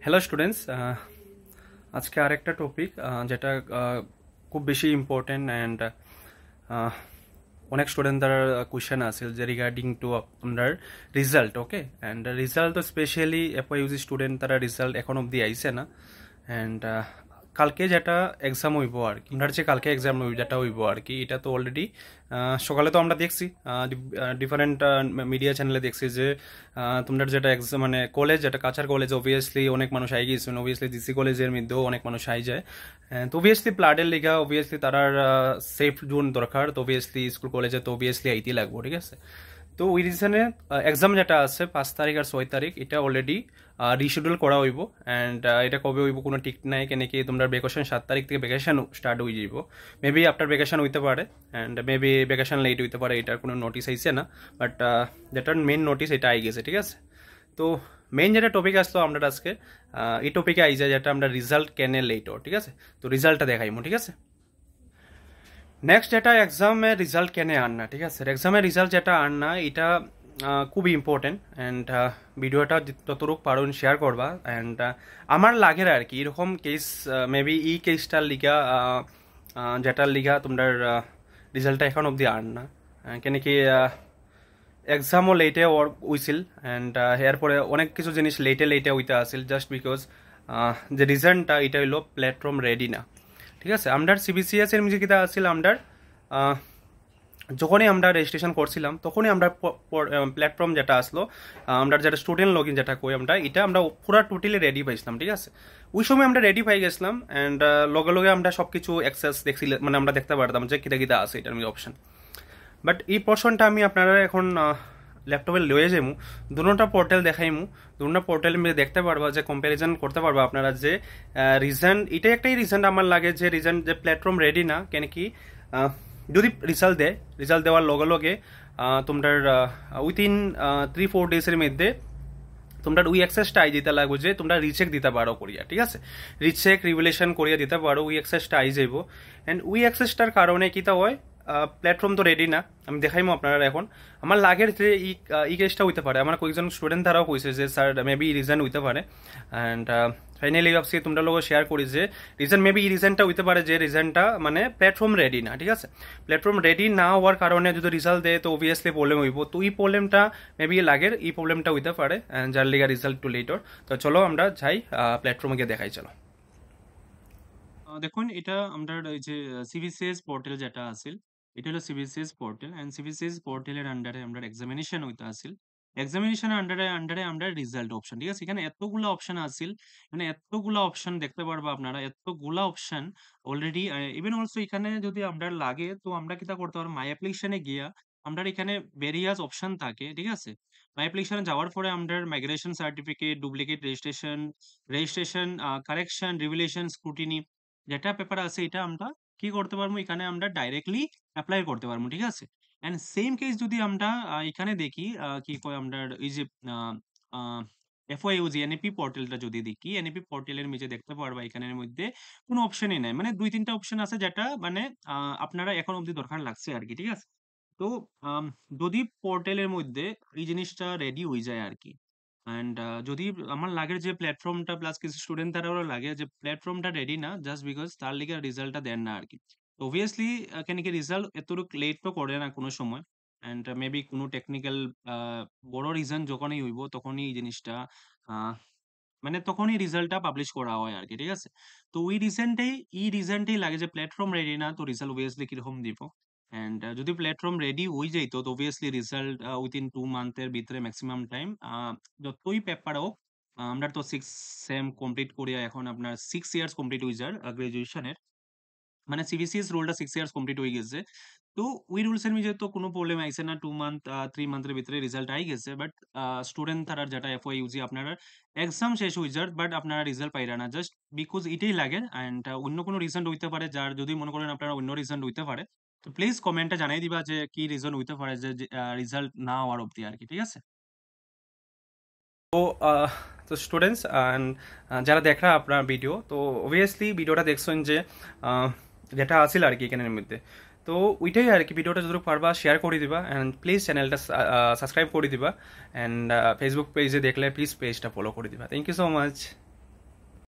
Hello students, আজকে আরেকটা topic যেটা খুব বেশি ইম্পর্টেন্ট অ্যান্ড অনেক স্টুডেন্ট তার কোয়েশ্চেন আছে যে রিগার্ডিং টু আপনার রিজাল্ট। ওকে, অ্যান্ড রিজাল্ট তো স্পেশালি এফওইউজি স্টুডেন্ট তারা রিজাল্ট এখন অবধি আইছে না। অ্যান্ড কালকে যেটা এক্সাম হইব আর কি, আমরা যে কালকে এক্সাম যেটা হইব আর কি, এটা তো অলরেডি সকালে তো আমরা দেখছি ডিফারেন্ট মিডিয়া চ্যানেলে দেখছি যে তোমাদের যেটা এক্সাম মানে কলেজ, যেটা কাছার কলেজ, অবভিয়াসলি অনেক মানুষ আই গিয়েছেন। অবভিয়াসলি জিসি কলেজের মধ্যেও অনেক মানুষ আই যায়। তো অবভিয়াসলি প্লাডের লিগা অবভিয়াসলি তারার সেফ জোন দরকার। তো অবভিয়াসলি স্কুল কলেজে তো অবভিয়াসলি আইটি লাগবো, ঠিক আছে। তো ওই রিজনে এক্সাম যেটা আছে 5 তারিখ আর 6 তারিখ, এটা অলরেডি রিশিডিউল করা হইব। অ্যান্ড এটা কবে হইব কোনো ঠিক নাই, কেন কি তোমরা ভ্যাকেশন 7 তারিখ থেকে ভ্যাকেশন স্টার্ট হয়ে যাইব। মেবি আফটার ভ্যাকেশন হইতে পারে অ্যান্ড মেবি ভ্যাকেশন লেট হইতে পারে, এটার কোনো নোটিস আইছে না। বাট যেটার মেন নোটিস এটা আই গেছে, ঠিক আছে। তো মেইন যেটা টপিক আসলো আমরা আজকে এই টপিকে আই যায় যেটা আমরা রিজাল্ট কেনে লেট, ঠিক আছে। তো রিজাল্টটা দেখাইমু, ঠিক আছে। নেক্সট যেটা এক্সামের রেজাল্ট কেনে আননা, ঠিক আছে। এক্সামের রেজাল্ট যেটা আননা এটা খুবই ইম্পর্টেন্ট। অ্যান্ড ভিডিওটা যতটুকু পারুন শেয়ার করবা। অ্যান্ড আমার লাগে আর কি এরকম কেস মেবি এই কেসটার লিগা যেটার লিগা তোমার রেজাল্টটা এখন অবধি আননা, কেন কি এক্সামও লেটে হইছিল। অ্যান্ড এরপরে অনেক কিছু জিনিস লেটে হইতে আসিল জাস্ট বিকজ যে রিজনটা এটা হইলো প্ল্যাটফর্ম রেডি না, ঠিক আছে। আমরা সিবিসিএস এর মিউজিক কিতা আসছিল আমরা যখনই আমরা রেজিস্ট্রেশন করছিলাম তখনই আমরা প্ল্যাটফর্ম যেটা আসলো আমরা যেটা স্টুডেন্ট লগ ইন যেটা কই আমরা এটা আমরা পুরো টোটালি রেডি পাইছিলাম, ঠিক আছে। ওই সময় আমরা রেডি পাই গেছিলাম। অ্যান্ড লগে লগে আমরা সব কিছু অ্যাক্সেস দেখছিলাম, মানে আমরা দেখতে পারতাম যে কিতা কিতা আছে এটার মধ্যে অপশন। বাট এই পোর্শনটা আমি আপনারা এখন ল্যাপটপে লয়ে যাইমু, দুটা পোর্টাল দেখাইমু। দুটা পোর্টালের মধ্যে দেখতে পারবা যে কম্পারিজন করতে পারবা আপনারা যে রিজন, এটাই একটাই রিজন আমার লাগে যে রিজন যে প্ল্যাটফর্ম রেডি না, কেন কি যদি রেজাল্ট দেওয়ার লগে লগে তোমার উইথিন 3-4 ডেজের মধ্যে তোমরা ওই অ্যাক্সেসটা আই দিতে লাগবে যে তোমরা রিচেক দিতে পারো করিয়া, ঠিক আছে। রিচেক রিভুলেশন করিয়া দিতে পারো, ওই অ্যাক্সেসটা আই যাইব। অ্যান্ড ওই অ্যাক্সেসটার কারণে কিতা হয়, প্ল্যাটফর্ম তো রেডি না, আমি দেখাইমো আপনারা এখন। আমার লাগের যে এই কেসটা হইতে পারে, আমার কয়েকজন স্টুডেন্ট তারাও কইছে যে স্যার মেবি রিজন হইতে পারে। অ্যান্ড ফাইনালি ভাবছি তোমরা লোক শেয়ার করি যে রিজন মেবি এই রিজনটা হইতে পারে যে রিজনটা মানে প্ল্যাটফর্ম রেডি না, ঠিক আছে। প্ল্যাটফর্ম রেডি না হওয়ার কারণে যদি রেজাল্ট দেয় তো অবভিয়াসলি প্রবলেম হইব। তো এই প্রবলেমটা মেবি লাগের এই প্রবলেমটা হইতে পারে যার লিগা রেজাল্ট টু লেটর। তো চলো আমরা যাই প্ল্যাটফর্মে গিয়ে দেখাই, চলো। দেখুন এটা আমরা এই যে সিবিসিএস পোর্টাল যেটা আছিল, এটা হলো সিবিসিএস পোর্টাল। এন্ড সিবিসিএস পোর্টালের আন্ডারে আমরা এক্সামিনেশন হইতা আছিল। এক্সামিনেশনের আন্ডারে আমরা রেজাল্ট অপশন, ঠিক আছে। এখানে এতগুলো অপশন আছিল, মানে এতগুলো অপশন দেখতে পারবা আপনারা, এতগুলো অপশন অলরেডি। ইভেন অলসো এখানে যদি আমরা লাগে তো আমরা কিটা করতে পারবো, মাই অ্যাপ্লিকেশনে গিয়া আমরা এখানে ভেরিয়াস অপশন থাকে, ঠিক আছে। মাই অ্যাপ্লিকেশনে যাওয়ার পরে আমরা migration certificate, duplicate registration correction, revelation, scrutiny যেটা পেপার আছে এটা আমরা কি করতে পারবো, এখানে আমরা ডাইরেক্টলি অ্যাপ্লাই করতে পারবো, ঠিক আছে। এন্ড সেম কেস যদি আমরা এখানে দেখি কি কয় আমরা এই যে এফওইউজি এনএপি পোর্টালটা যদি দেখি, এনএপি পোর্টালের নিচে দেখতে পারবা এখানের মধ্যে কোনো অপশনই নাই, মানে 2-3টা অপশন আছে যেটা মানে আপনারা এখন অবধি দরকার লাগছে আর কি, ঠিক আছে। তো যদি পোর্টালের মধ্যে এই জিনিসটা রেডি হয়ে যায় আর কি। অ্যান্ড যদি আমার লাগে যে প্ল্যাটফর্মটা প্লাস কিছু স্টুডেন্ট তারাও লাগে যে প্ল্যাটফর্মটা রেডি না, জাস্ট বিকজ তার লিগে রেজাল্টটা দেন না আর কি। অবভিয়াসলি কেন কি রেজাল্ট এতটুকু লেট তো করে না কোনো সময়। অ্যান্ড মেবি কোনো টেকনিক্যাল বড় রিজন যখনই হইব তখনই এই জিনিসটা আহ, মানে তখনই রেজাল্টটা পাবলিশ করা হয় আর কি, ঠিক আছে। তো এই রিজনটাই লাগে যে প্ল্যাটফর্ম রেডি না, তো রেজাল্ট অবভিয়াসলি কিরকম দিব। এন্ড যদি প্ল্যাটফর্ম রেডি হয়ে যাইতো তো অবভিয়াসলি রেজাল্ট উইথিন 2 মান্থের ভিতরে ম্যাক্সিমাম টাইম যতই পেপার হোক। আমরা তো 6 সেম কমপ্লিট করিয়া এখন আপনার 6 ইয়ার্স কমপ্লিট হয়ে যায় গ্রাজুয়েশনের, মানে সিবিসিএস রোলটা 6 ইয়ার্স কমপ্লিট হয়ে গেছে। তো ওই রুলস এর মধ্যে তো কোনো প্রবলেম আইছে না, 2 মান্থ 3 মান্থের ভিতরে রেজাল্ট আই গেছে। বাট স্টুডেন্ট তারা যেটা এফওইউজি আপনারা এক্সাম শেষ হয়ে যায় বাট আপনারা রেজাল্ট পাইরা না, জাস্ট বিকজ এটাই লাগে। অ্যান্ড অন্য কোনো রিজন হইতে পারে, যার যদি মনে করেন আপনারা অন্য রিজন হইতে পারে তো প্লিজ কমেন্টে জানাই দিবা যে কি রিজন হইতে পারে যে রেজাল্ট না হওয়ার অবধি আর কি, ঠিক আছে। তো তো স্টুডেন্টস অ্যান্ড যারা দেখা আপনার ভিডিও, তো অবভিয়াসলি ভিডিওটা দেখছেন যে যেটা আছিল আর কি এখানের মধ্যে। তো ওইটাই আর কি, ভিডিওটা যতটুকু পারবা শেয়ার করে দিবা অ্যান্ড প্লিজ চ্যানেলটা সাবস্ক্রাইব করে দিবা অ্যান্ড ফেসবুক পেজে দেখলে প্লিজ পেজটা ফলো করে দিবা। Thank you so much.